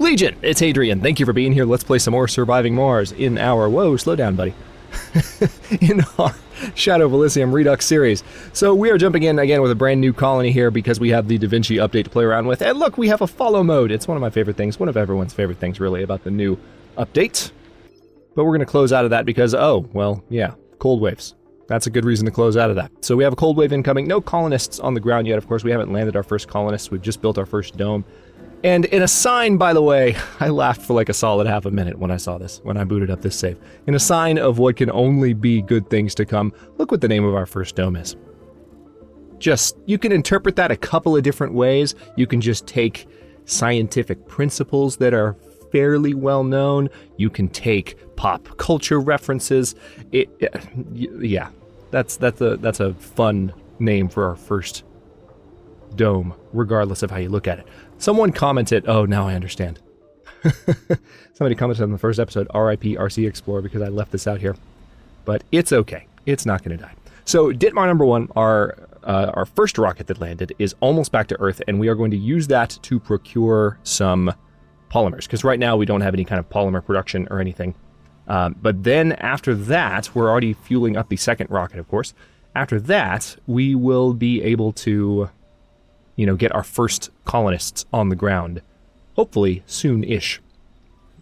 Legion, it's Hadrian. Thank you for being here. Let's play some more Surviving Mars in our... Whoa, slow down, buddy. In our Shadow of Elysium Redux series. So we are jumping in again with a brand new colony here because we have the Da Vinci update to play around with. And look, we have a follow mode. It's one of my favorite things, one of everyone's favorite things really about the new update. But we're going to close out of that because, oh, well, yeah, cold waves. That's a good reason to close out of that. So we have a cold wave incoming. No colonists on the ground yet, of course. We haven't landed our first colonists. We've just built our first dome. And in a sign, by the way, I laughed for like a solid half a minute when I saw this, when I booted up this save. In a sign of what can only be good things to come, look what the name of our first dome is. Just, you can interpret that a couple of different ways. You can just take scientific principles that are fairly well known. You can take pop culture references. Yeah, that's a fun name for our first dome, regardless of how you look at it. Someone commented, oh, now I understand. Somebody commented on the first episode, RIP RC Explorer, because I left this out here. But it's okay. It's not going to die. So Ditmar number 1, our first rocket that landed, is almost back to Earth, and we are going to use that to procure some polymers, because right now we don't have any kind of polymer production or anything. But then after that, we're already fueling up the second rocket, of course. After that, we will be able to, get our first colonists on the ground, hopefully soon-ish.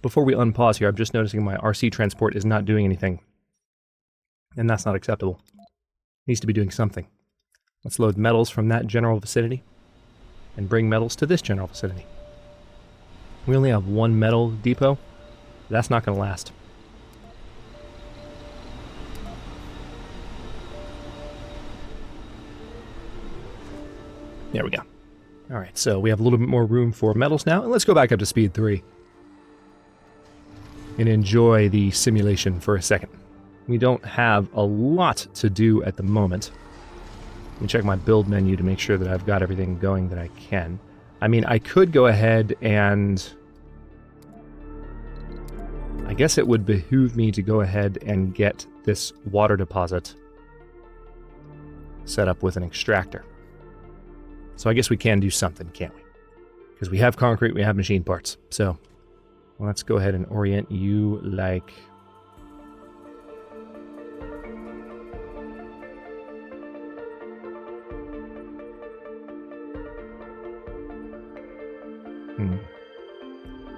Before we unpause here, I'm just noticing my RC transport is not doing anything, and that's not acceptable. It needs to be doing something. Let's load metals from that general vicinity and bring metals to this general vicinity. We only have one metal depot. That's not going to last. There we go. All right, so we have a little bit more room for metals now, and let's go back up to speed 3 and enjoy the simulation for a second. We don't have a lot to do at the moment. Let me check my build menu to make sure that I've got everything going that I can. I mean, I could go ahead and... I guess it would behoove me to go ahead and get this water deposit set up with an extractor. So I guess we can do something, can't we? Because we have concrete, we have machine parts. So let's go ahead and orient you like...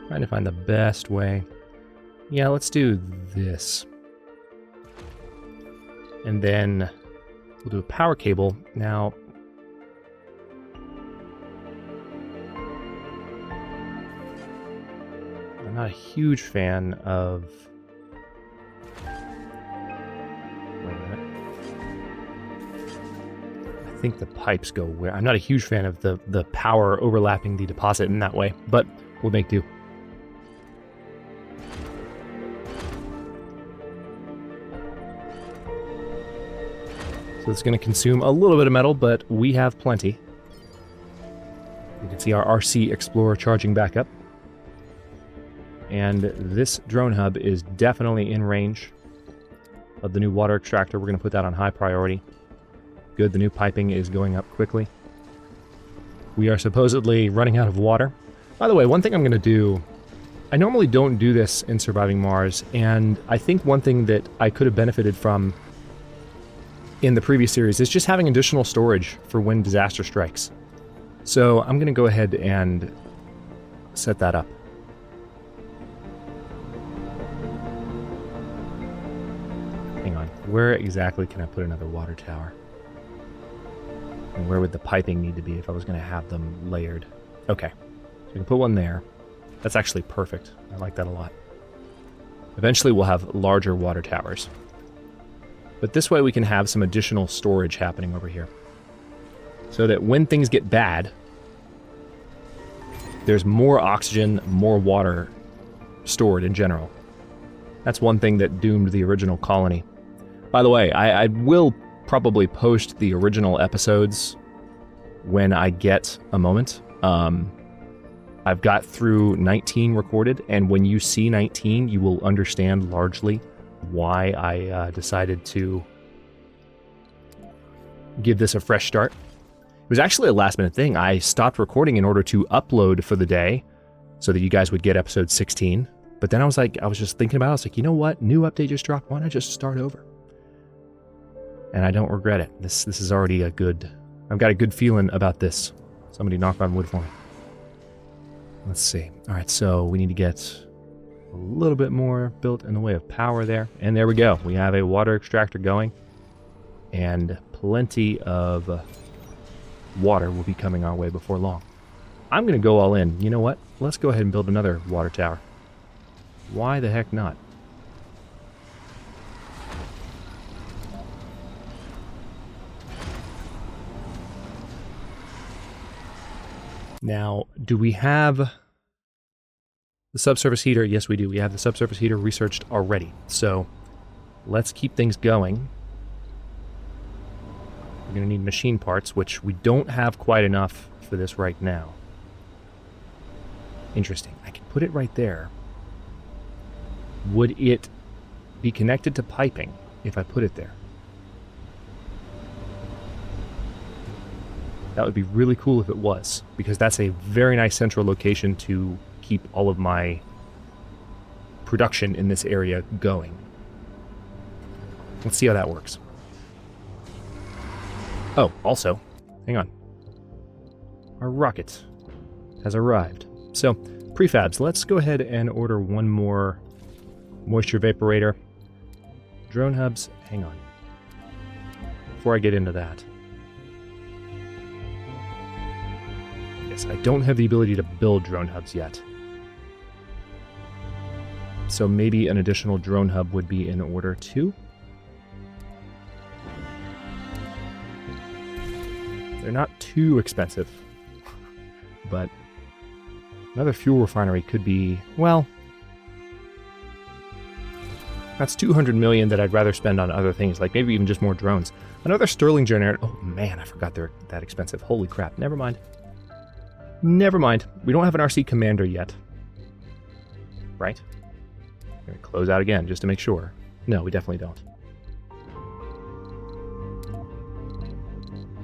Trying to find the best way. Yeah, let's do this. And then we'll do a power cable. Now, I'm not a huge fan of... Wait a minute. I think the pipes go where... I'm not a huge fan of the power overlapping the deposit in that way, but we'll make do. So it's going to consume a little bit of metal, but we have plenty. You can see our RC Explorer charging back up. And this drone hub is definitely in range of the new water extractor. We're going to put that on high priority. Good, the new piping is going up quickly. We are supposedly running out of water. By the way, one thing I'm going to do... I normally don't do this in Surviving Mars, and I think one thing that I could have benefited from in the previous series is just having additional storage for when disaster strikes. So I'm going to go ahead and set that up. Hang on, where exactly can I put another water tower? And where would the piping need to be if I was going to have them layered? Okay, so I can put one there. That's actually perfect. I like that a lot. Eventually we'll have larger water towers. But this way we can have some additional storage happening over here. So that when things get bad, there's more oxygen, more water stored in general. That's one thing that doomed the original colony. By the way, I will probably post the original episodes when I get a moment. I've got through 19 recorded, and when you see 19, you will understand largely why I decided to give this a fresh start. It was actually a last-minute thing. I stopped recording in order to upload for the day so that you guys would get episode 16. But then I was just thinking about it. I was like, you know what? New update just dropped. Why not just start over? And I don't regret it. This is already a good... I've got a good feeling about this. Somebody knock on wood for me. Let's see. All right, so we need to get a little bit more built in the way of power there. And there we go. We have a water extractor going. And plenty of water will be coming our way before long. I'm going to go all in. You know what? Let's go ahead and build another water tower. Why the heck not? Now, do we have the subsurface heater? Yes, we do. We have the subsurface heater researched already. So let's keep things going. We're going to need machine parts, which we don't have quite enough for this right now. Interesting. I can put it right there. Would it be connected to piping if I put it there? That would be really cool if it was, because that's a very nice central location to keep all of my production in this area going. Let's see how that works. Oh, also, hang on. Our rocket has arrived. So, prefabs, let's go ahead and order one more moisture vaporator. Drone hubs, hang on. Before I get into that. Yes, I don't have the ability to build drone hubs yet. So maybe an additional drone hub would be in order too. They're not too expensive, but another fuel refinery could be, well, that's 200 million that I'd rather spend on other things, like maybe even just more drones. Another Stirling generator. Oh man, I forgot they're that expensive. Holy crap. Never mind. Never mind. We don't have an RC commander yet. Right? I'm going to close out again just to make sure. No, we definitely don't.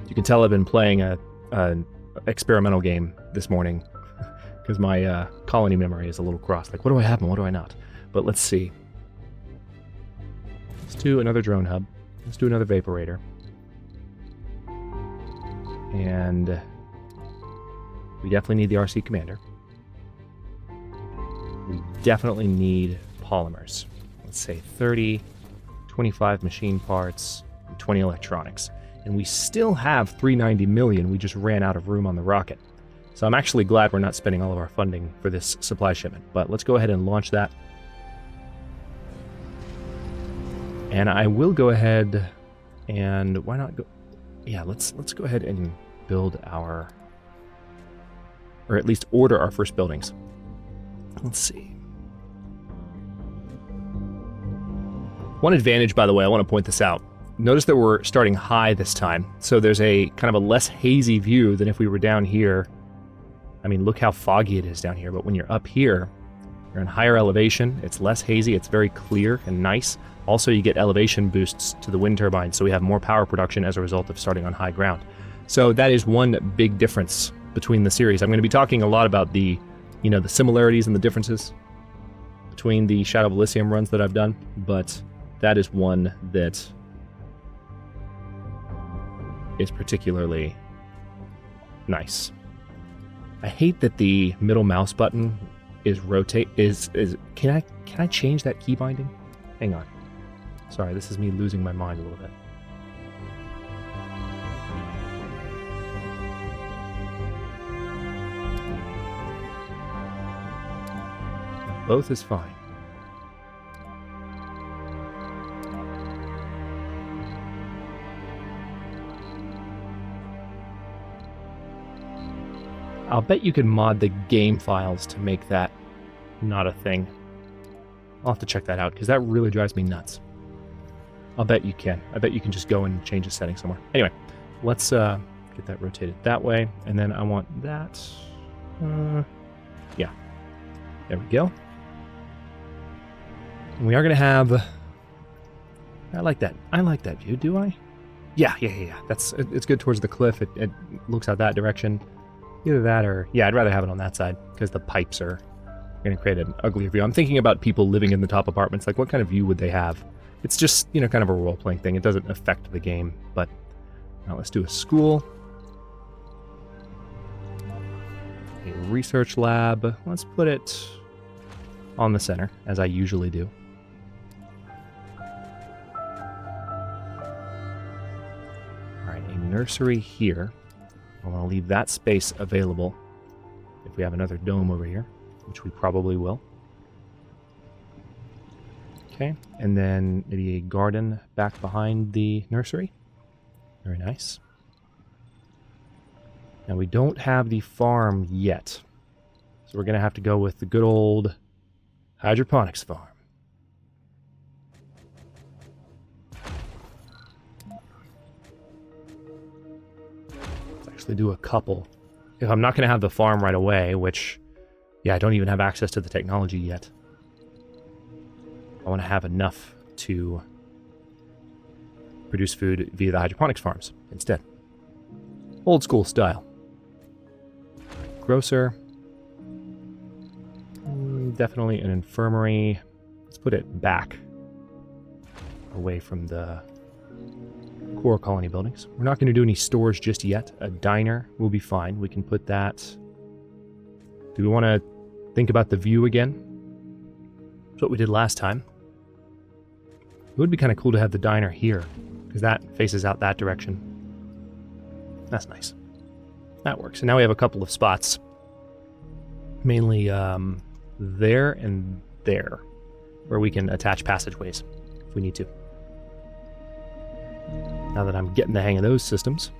You can tell I've been playing an experimental game this morning because my colony memory is a little crossed. Like, what do I have and what do I not? But let's see. Let's do another drone hub. Let's do another vaporator. And we definitely need the RC commander. We definitely need polymers. Let's say 30, 25 machine parts, and 20 electronics. And we still have 390 million. We just ran out of room on the rocket. So I'm actually glad we're not spending all of our funding for this supply shipment. But let's go ahead and launch that. And I will go ahead and why not go? Yeah, let's go ahead and build our, or at least order our first buildings. Let's see. One advantage, by the way, I want to point this out. Notice that we're starting high this time, so there's a kind of a less hazy view than if we were down here. I mean, look how foggy it is down here, but when you're up here, you're in higher elevation, it's less hazy, it's very clear and nice. Also, you get elevation boosts to the wind turbines, so we have more power production as a result of starting on high ground. So that is one big difference between the series. I'm going to be talking a lot about the, the similarities and the differences between the Shadow of Elysium runs that I've done, but that is one that is particularly nice. I hate that the middle mouse button is rotate. Can I change that key binding? Hang on. Sorry, this is me losing my mind a little bit. Both is fine. I'll bet you can mod the game files to make that not a thing. I'll have to check that out, because that really drives me nuts. I'll bet you can. I bet you can just go and change the setting somewhere. Anyway, let's get that rotated that way, and then I want that. Yeah. There we go. And we are going to have... I like that. I like that view, do I? Yeah. It's good towards the cliff. It looks out that direction. Either that or... Yeah, I'd rather have it on that side, because the pipes are going to create an uglier view. I'm thinking about people living in the top apartments. Like, what kind of view would they have? It's just, you know, kind of a role-playing thing. It doesn't affect the game, but... Now let's do a school. A research lab. Let's put it on the center, as I usually do. Alright, a nursery here. I want to leave that space available if we have another dome over here, which we probably will. Okay, and then maybe a garden back behind the nursery. Very nice. Now we don't have the farm yet, so we're going to have to go with the good old hydroponics farm. Let's actually do a couple. If I'm not going to have the farm right away, which, yeah, I don't even have access to the technology yet. I want to have enough to produce food via the hydroponics farms instead. Old school style. Grocer. Definitely an infirmary. Let's put it back away from the core colony buildings. We're not going to do any stores just yet. A diner will be fine. We can put that... Do we want to think about the view again? That's what we did last time. It would be kind of cool to have the diner here, because that faces out that direction. That's nice. That works. And now we have a couple of spots. Mainly there and there, where we can attach passageways if we need to. Now that I'm getting the hang of those systems.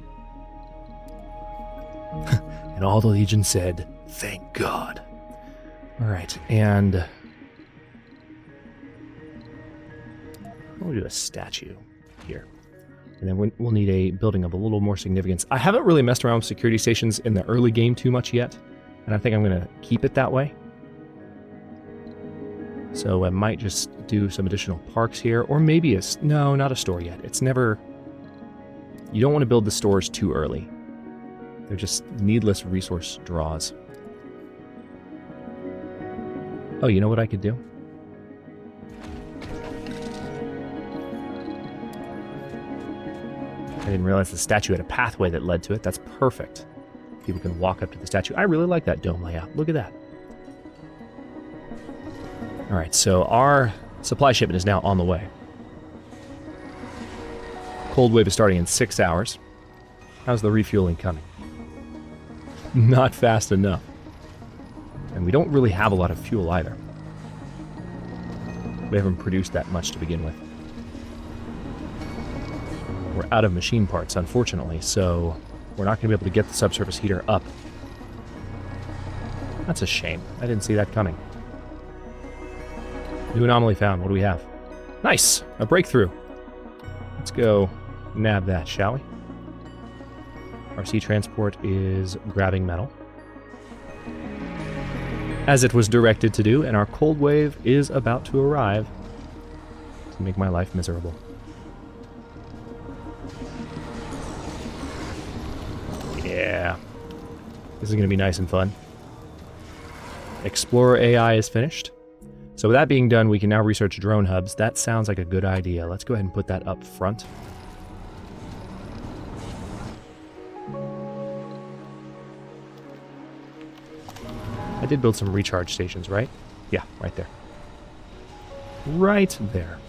And all the Legion said, thank God. Alright, and... we'll do a statue here. And then we'll need a building of a little more significance. I haven't really messed around with security stations in the early game too much yet, and I think I'm going to keep it that way. So I might just do some additional parks here, or maybe a... No, not a store yet. It's never... You don't want to build the stores too early. They're just needless resource draws. Oh, you know what I could do? I didn't realize the statue had a pathway that led to it. That's perfect. People can walk up to the statue. I really like that dome layout. Look at that. Alright, so our supply shipment is now on the way. Cold wave is starting in 6 hours. How's the refueling coming? Not fast enough. And we don't really have a lot of fuel either. We haven't produced that much to begin with. We're out of machine parts, unfortunately, so we're not going to be able to get the subsurface heater up. That's a shame. I didn't see that coming. New anomaly found. What do we have? Nice! A breakthrough. Let's go nab that, shall we? Our sea transport is grabbing metal, as it was directed to do, and our cold wave is about to arrive to make my life miserable. Yeah. This is going to be nice and fun. Explorer AI is finished. So with that being done, we can now research drone hubs. That sounds like a good idea. Let's go ahead and put that up front. I did build some recharge stations, right? Yeah, right there. Right there.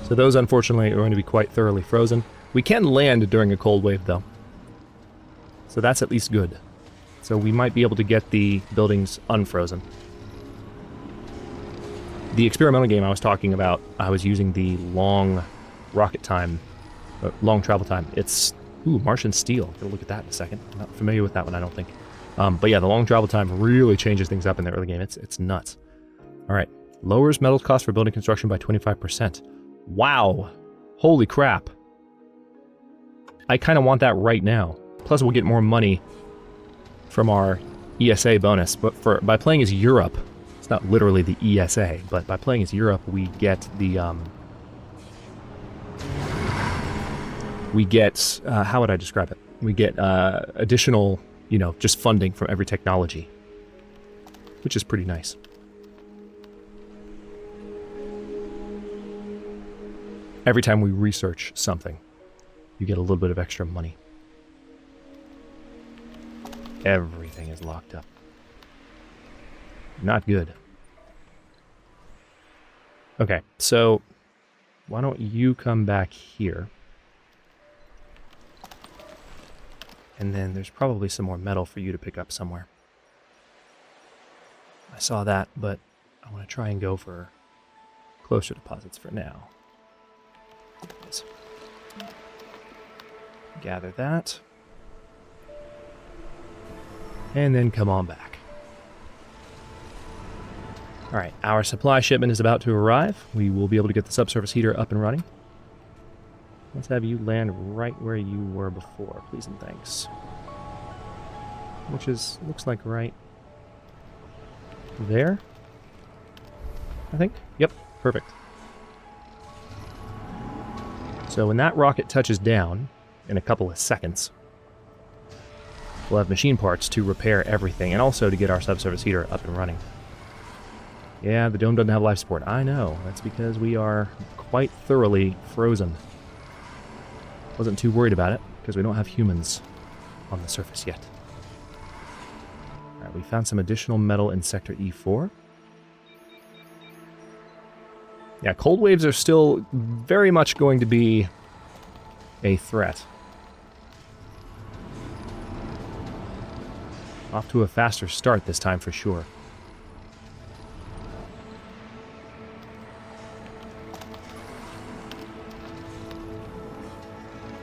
So those, unfortunately, are going to be quite thoroughly frozen. We can land during a cold wave, though. So that's at least good. So we might be able to get the buildings unfrozen. The experimental game I was talking about, I was using the long rocket time, long travel time. It's, Martian steel. Gotta look at that in a second. I'm not familiar with that one, I don't think. But yeah, the long travel time really changes things up in the early game. It's nuts. All right. Lowers metals cost for building construction by 25%. Wow. Holy crap. I kind of want that right now. Plus we'll get more money from our ESA bonus. But by playing as Europe, It's not literally the ESA, but by playing as Europe, we get the, how would I describe it? We get additional, just funding from every technology, which is pretty nice. Every time we research something, you get a little bit of extra money. Everything is locked up. Not good. Okay, so why don't you come back here? And then there's probably some more metal for you to pick up somewhere. I saw that, but I want to try and go for closer deposits for now. Let's gather that. And then come on back. Alright, our supply shipment is about to arrive. We will be able to get the subsurface heater up and running. Let's have you land right where you were before, please and thanks. Which looks like right there, I think. Yep, perfect. So when that rocket touches down in a couple of seconds, we'll have machine parts to repair everything and also to get our subsurface heater up and running. Yeah, the dome doesn't have life support. I know. That's because we are quite thoroughly frozen. Wasn't too worried about it because we don't have humans on the surface yet. Alright, we found some additional metal in Sector E4. Yeah, cold waves are still very much going to be a threat. Off to a faster start this time for sure.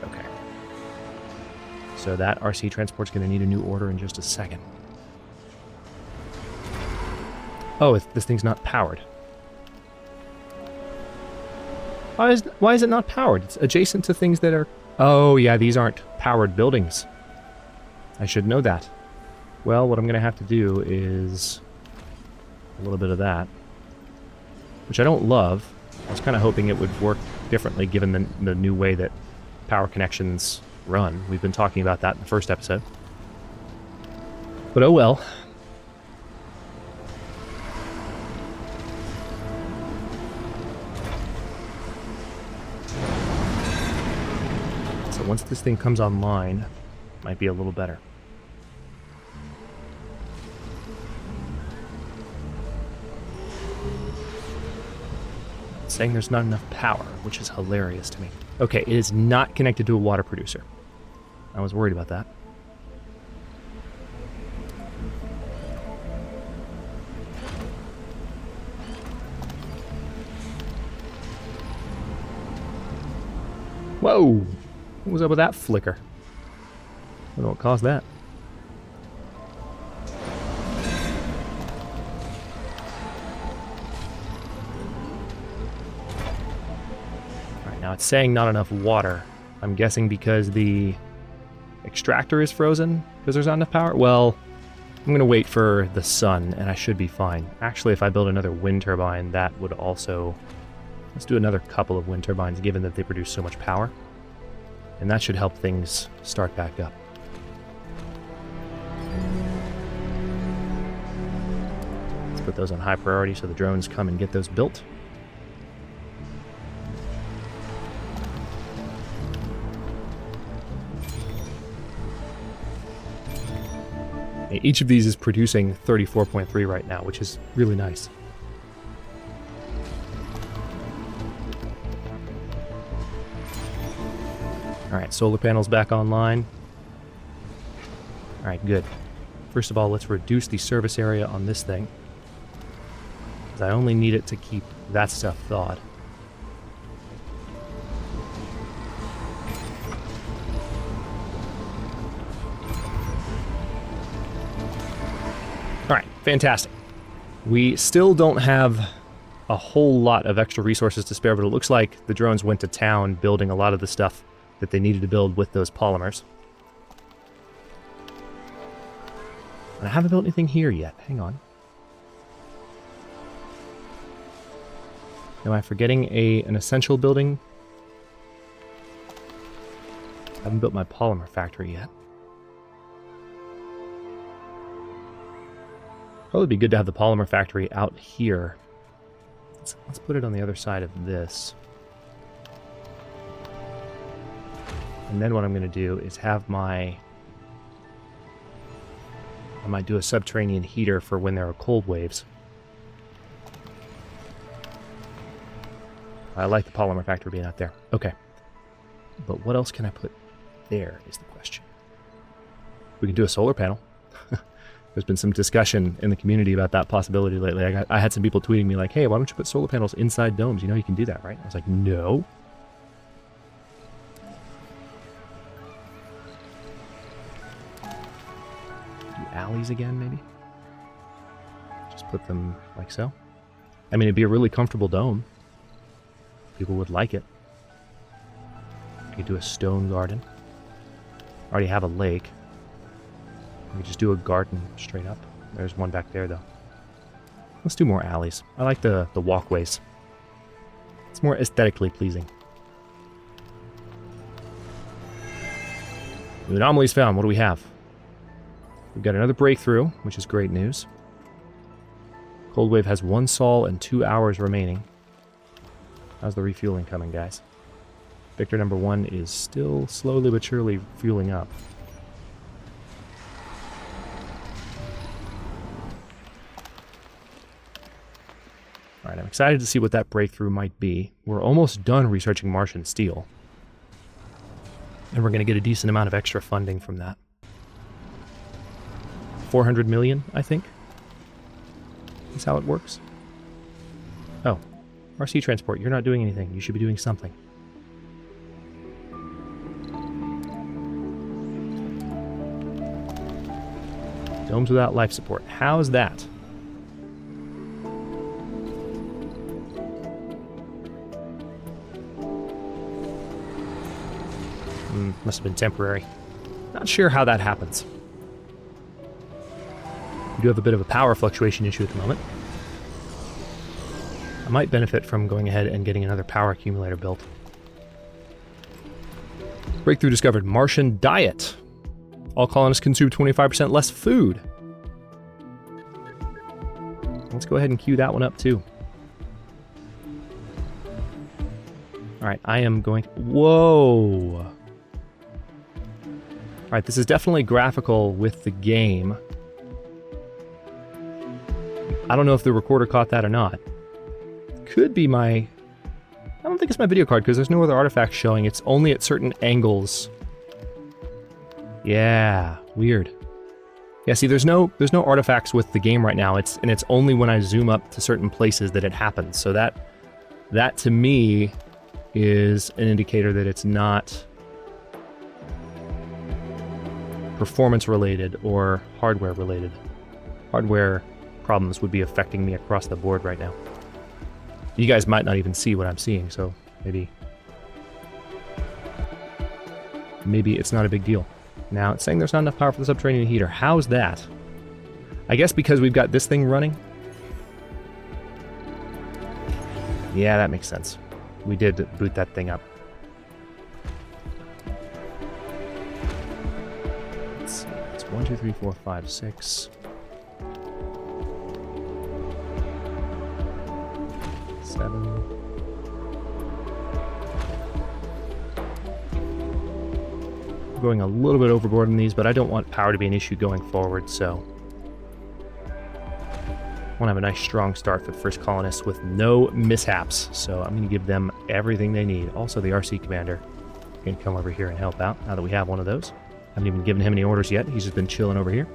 Okay. So that RC transport's going to need a new order in just a second. Oh, this thing's not powered. Why is it not powered? It's adjacent to things that are... Oh, yeah, these aren't powered buildings. I should know that. Well, what I'm going to have to do is a little bit of that, which I don't love. I was kind of hoping it would work differently given the new way that power connections run. We've been talking about that in the first episode. But oh well. So once this thing comes online, it might be a little better. Saying there's not enough power, which is hilarious to me. Okay, it is not connected to a water producer. I was worried about that. Whoa! What was up with that flicker? I don't know what caused that. Now it's saying not enough water. I'm guessing because the extractor is frozen because there's not enough power? Well, I'm going to wait for the sun and I should be fine. Actually, if I build another wind turbine, that would also... Let's do another couple of wind turbines given that they produce so much power. And that should help things start back up. Let's put those on high priority so the drones come and get those built. Each of these is producing 34.3 right now, which is really nice. Alright, solar panels back online. Alright, good. First of all, let's reduce the service area on this thing, because I only need it to keep that stuff thawed. Alright, fantastic. We still don't have a whole lot of extra resources to spare, but it looks like the drones went to town building a lot of the stuff that they needed to build with those polymers. And I haven't built anything here yet. Hang on. Am I forgetting an essential building? I haven't built my Polymer Factory yet. Probably be good to have the Polymer Factory out here. Let's put it on the other side of this. And then what I'm going to do is have my... I might do a subterranean heater for when there are cold waves. I like the Polymer Factory being out there. Okay. But what else can I put there is the question. We can do a solar panel. There's been some discussion in the community about that possibility lately. I had some people tweeting me like, hey, why don't you put solar panels inside domes? You know you can do that, right? I was like, no. Do alleys again, maybe? Just put them like so. I mean, it'd be a really comfortable dome. People would like it. You could do a stone garden. Already have a lake. We could just do a garden straight up. There's one back there, though. Let's do more alleys. I like the walkways. It's more aesthetically pleasing. New anomalies found. What do we have? We've got another breakthrough, which is great news. Cold wave has 1 sol and 2 hours remaining. How's the refueling coming, guys? Victor number 1 is still slowly but surely fueling up. Alright, I'm excited to see what that breakthrough might be. We're almost done researching Martian steel. And we're going to get a decent amount of extra funding from that. 400 million, I think. Is how it works. Oh. RC transport, you're not doing anything. You should be doing something. Domes without life support. How's that? Must have been temporary. Not sure how that happens. We do have a bit of a power fluctuation issue at the moment. I might benefit from going ahead and getting another power accumulator built. Breakthrough discovered. Martian diet. All colonists consume 25% less food. Let's go ahead and queue that one up too. Alright, I am going to... Whoa! Alright, this is definitely graphical with the game. I don't know if the recorder caught that or not. Could be my... I don't think it's my video card because there's no other artifacts showing. It's only at certain angles. Yeah, weird. Yeah, see, there's no artifacts with the game right now. It's only when I zoom up to certain places that it happens. So that to me is an indicator that it's not performance related or hardware related. Hardware problems would be affecting me across the board right now. You guys might not even see what I'm seeing, so maybe it's not a big deal. Now, it's saying there's not enough power for the subterranean heater. How's that? I guess because we've got this thing running? Yeah, that makes sense. We did boot that thing up. Let's see. It's 1, 2, 3, 4, 5, 6... 7. I'm going a little bit overboard in these, but I don't want power to be an issue going forward, so I want to have a nice strong start for the first colonists with no mishaps. So I'm going to give them everything they need. Also, the RC commander can come over here and help out now that we have one of those. I haven't even given him any orders yet. He's just been chilling over here.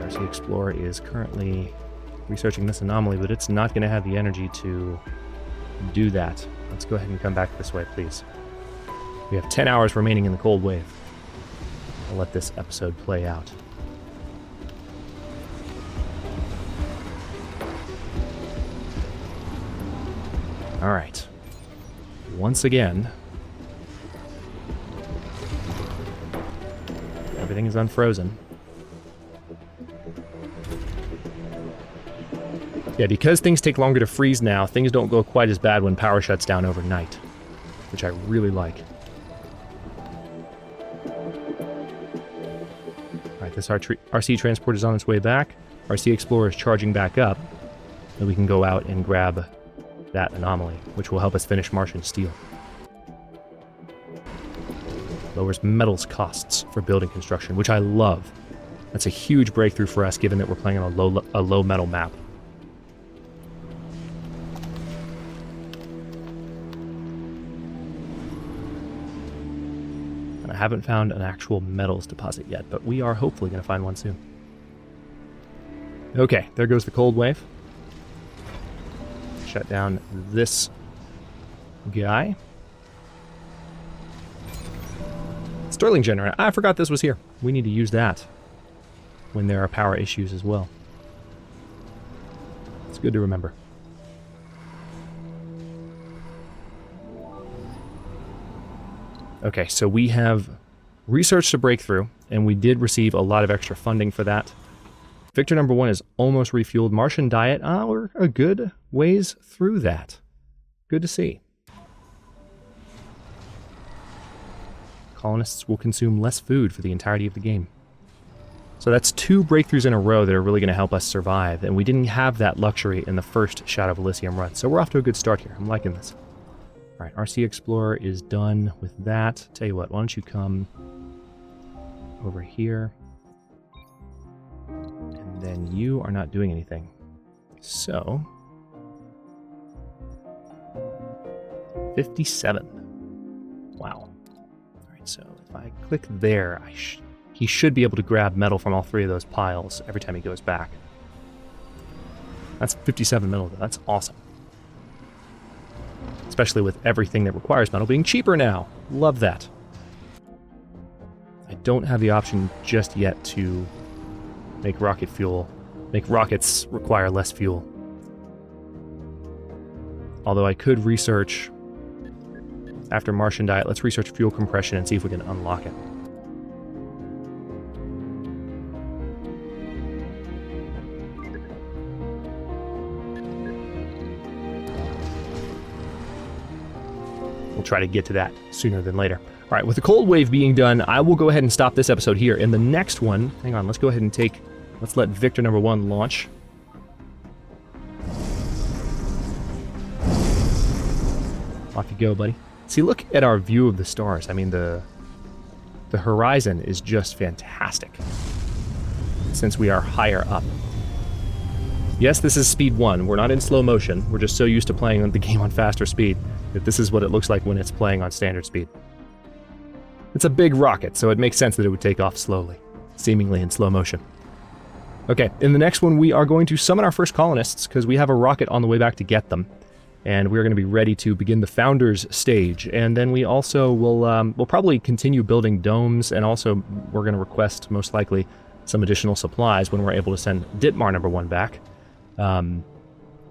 The Explorer is currently researching this anomaly, but it's not going to have the energy to do that. Let's go ahead and come back this way, please. We have 10 hours remaining in the cold wave. I'll let this episode play out. All right. Once again, everything is unfrozen. Yeah, because things take longer to freeze now, things don't go quite as bad when power shuts down overnight, which I really like. Alright, this RC transport is on its way back. RC Explorer is charging back up, and we can go out and grab that anomaly, which will help us finish Martian steel. Lowers metals costs for building construction, which I love. That's a huge breakthrough for us, given that we're playing on a low metal map. And I haven't found an actual metals deposit yet, but we are hopefully going to find one soon. Okay, there goes the cold wave. Shut down this guy. Stirling generator. I forgot this was here. We need to use that when there are power issues as well. It's good to remember. Okay, so we have researched a breakthrough, and we did receive a lot of extra funding for that. Victor number 1 is almost refueled. Martian diet, we're a good ways through that. Good to see. Colonists will consume less food for the entirety of the game. So that's 2 breakthroughs in a row that are really going to help us survive, and we didn't have that luxury in the first Shadow of Elysium run, so we're off to a good start here. I'm liking this. Alright, RC Explorer is done with that. Tell you what, why don't you come over here, and then you are not doing anything. So, 57. Wow. So if I click there, he should be able to grab metal from all 3 of those piles every time he goes back. That's 57 metal, though. That's awesome. Especially with everything that requires metal being cheaper now. Love that. I don't have the option just yet to make rocket fuel. Make rockets require less fuel. Although I could research... After Martian diet, let's research fuel compression and see if we can unlock it. We'll try to get to that sooner than later. All right, with the cold wave being done, I will go ahead and stop this episode here. In the next one, hang on, let's go ahead and let's let Victor number 1 launch. Off you go, buddy. See, look at our view of the stars. I mean, the horizon is just fantastic since we are higher up. Yes, this is speed 1. We're not in slow motion. We're just so used to playing the game on faster speed that this is what it looks like when it's playing on standard speed. It's a big rocket, so it makes sense that it would take off slowly, seemingly in slow motion. Okay, in the next one, we are going to summon our first colonists because we have a rocket on the way back to get them. And we're going to be ready to begin the Founders stage. And then we also will we'll probably continue building domes, and also we're going to request, most likely, some additional supplies when we're able to send Ditmar number 1 back. And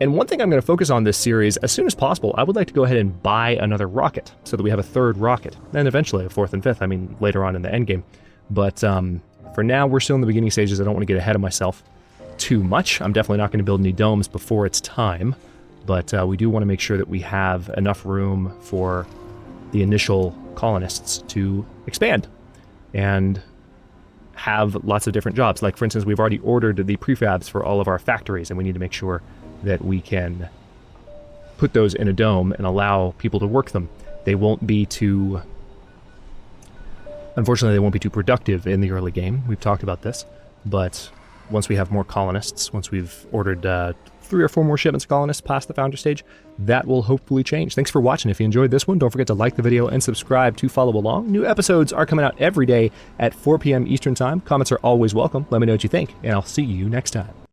one thing I'm going to focus on this series, as soon as possible, I would like to go ahead and buy another rocket, so that we have a 3rd rocket. And eventually a 4th and 5th, I mean, later on in the endgame. But for now, we're still in the beginning stages. I don't want to get ahead of myself too much. I'm definitely not going to build any domes before it's time. But we do want to make sure that we have enough room for the initial colonists to expand and have lots of different jobs. Like, for instance, we've already ordered the prefabs for all of our factories, and we need to make sure that we can put those in a dome and allow people to work them. They won't be too... Unfortunately, they won't be too productive in the early game. We've talked about this. But once we have more colonists, once we've ordered 3 or 4 more shipments of colonists past the Founder stage, that will hopefully change. Thanks for watching. If you enjoyed this one, don't forget to like the video and subscribe to follow along. New episodes are coming out every day at 4 p.m. Eastern Time. Comments are always welcome. Let me know what you think, and I'll see you next time.